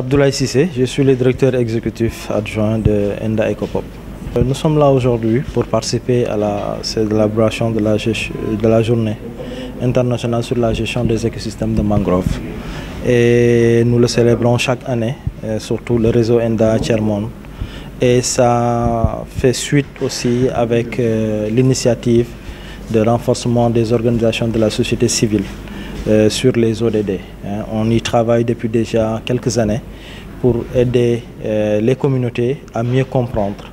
Abdoulaye Cissé, je suis le directeur exécutif adjoint de Enda Ecopop. Nous sommes là aujourd'hui pour participer à la célébration de la journée internationale sur la gestion des écosystèmes de mangrove. Et nous le célébrons chaque année, surtout le réseau Enda Tiers-Monde. Et ça fait suite aussi avec l'initiative de renforcement des organisations de la société civile sur les ODD. On y travaille depuis déjà quelques années pour aider les communautés à mieux comprendre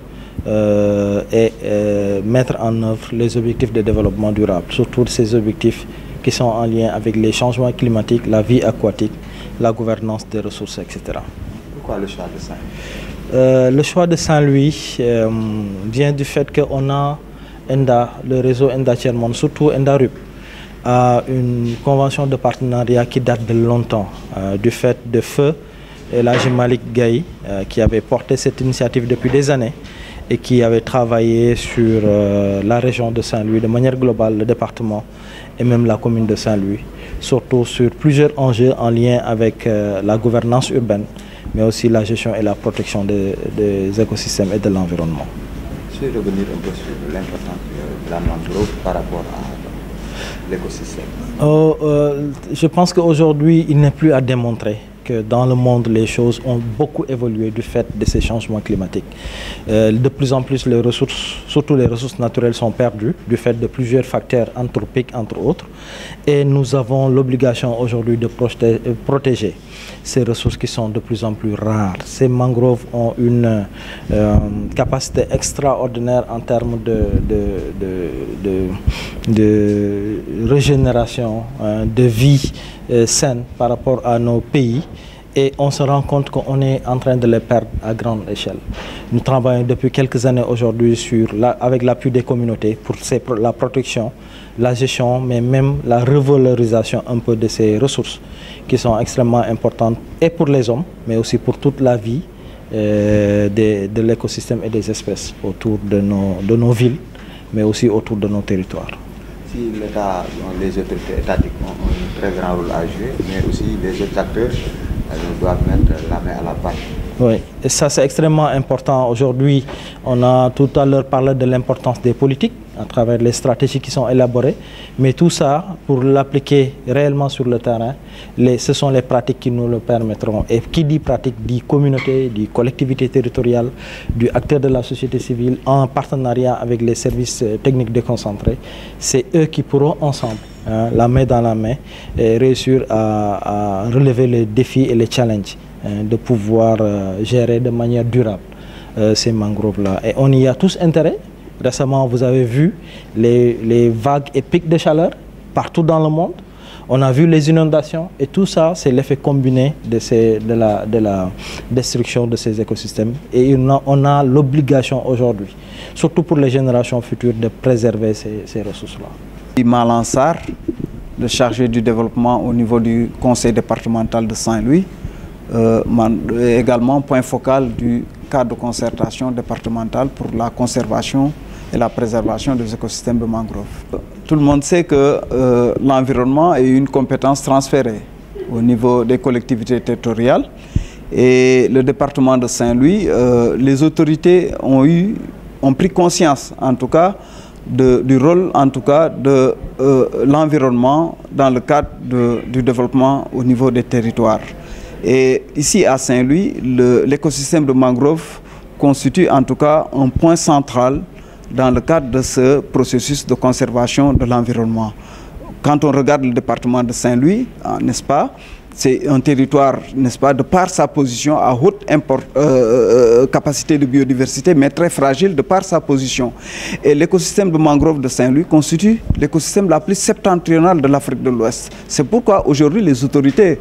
et mettre en œuvre les objectifs de développement durable, surtout ces objectifs qui sont en lien avec les changements climatiques, la vie aquatique, la gouvernance des ressources, etc. Pourquoi le choix de Saint-Louis? Le choix de Saint-Louis vient du fait qu'on a Enda, le réseau Enda Tiers-Monde, surtout Enda RUP, a une convention de partenariat qui date de longtemps, du fait de feu Elhadji Malick Gaye, qui avait porté cette initiative depuis des années et qui avait travaillé sur la région de Saint-Louis, de manière globale, le département et même la commune de Saint-Louis, surtout sur plusieurs enjeux en lien avec la gouvernance urbaine, mais aussi la gestion et la protection des écosystèmes et de l'environnement. Je vais revenir un peu sur l'importance de la mangrove par rapport à l'écosystème. Je pense qu'aujourd'hui, il n'est plus à démontrer que dans le monde, les choses ont beaucoup évolué du fait de ces changements climatiques. De plus en plus, les ressources, surtout les ressources naturelles, sont perdues du fait de plusieurs facteurs anthropiques, entre autres. Et nous avons l'obligation aujourd'hui de protéger ces ressources qui sont de plus en plus rares. Ces mangroves ont une capacité extraordinaire en termes de régénération, de vie saine par rapport à nos pays. Et on se rend compte qu'on est en train de les perdre à grande échelle. Nous travaillons depuis quelques années aujourd'hui avec l'appui des communautés pour la protection, la gestion, mais même la revalorisation un peu de ces ressources qui sont extrêmement importantes et pour les hommes, mais aussi pour toute la vie de l'écosystème et des espèces autour de nos villes, mais aussi autour de nos territoires. Si l'État, les autorités étatiques ont un très grand rôle à jouer, mais aussi les autres acteurs doivent mettre la main à la pâte. Oui, et ça c'est extrêmement important. Aujourd'hui, on a tout à l'heure parlé de l'importance des politiques à travers les stratégies qui sont élaborées, mais tout ça, pour l'appliquer réellement sur le terrain, ce sont les pratiques qui nous le permettront. Et qui dit pratique dit communauté, dit collectivité territoriale, du acteur de la société civile en partenariat avec les services techniques déconcentrés. C'est eux qui pourront ensemble, la main dans la main, et réussir à relever les défis et les challenges de pouvoir gérer de manière durable ces mangroves-là. Et on y a tous intérêt. Récemment, vous avez vu les vagues et pics de chaleur partout dans le monde. On a vu les inondations et tout ça, c'est l'effet combiné de la destruction de ces écosystèmes. Et on a l'obligation aujourd'hui, surtout pour les générations futures, de préserver ces ressources-là. Malang Sarr, le chargé du développement au niveau du conseil départemental de Saint-Louis, également point focal du cadre de concertation départementale pour la conservation et la préservation des écosystèmes de mangrove. Tout le monde sait que l'environnement est une compétence transférée au niveau des collectivités territoriales et le département de Saint-Louis, les autorités ont pris conscience en tout cas du rôle en tout cas de l'environnement dans le cadre du développement au niveau des territoires. Et ici à Saint-Louis, l'écosystème de mangrove constitue en tout cas un point central dans le cadre de ce processus de conservation de l'environnement. Quand on regarde le département de Saint-Louis, n'est-ce pas, c'est un territoire, n'est-ce pas, de par sa position à haute capacité de biodiversité, mais très fragile de par sa position. Et l'écosystème de mangrove de Saint-Louis constitue l'écosystème la plus septentrionale de l'Afrique de l'Ouest. C'est pourquoi aujourd'hui les autorités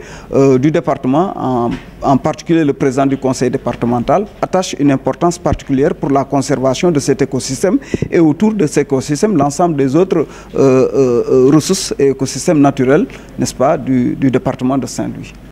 du département, en particulier le président du conseil départemental, attachent une importance particulière pour la conservation de cet écosystème et autour de cet écosystème, l'ensemble des autres ressources et écosystèmes naturels, n'est-ce pas, du département de Saint-Louis.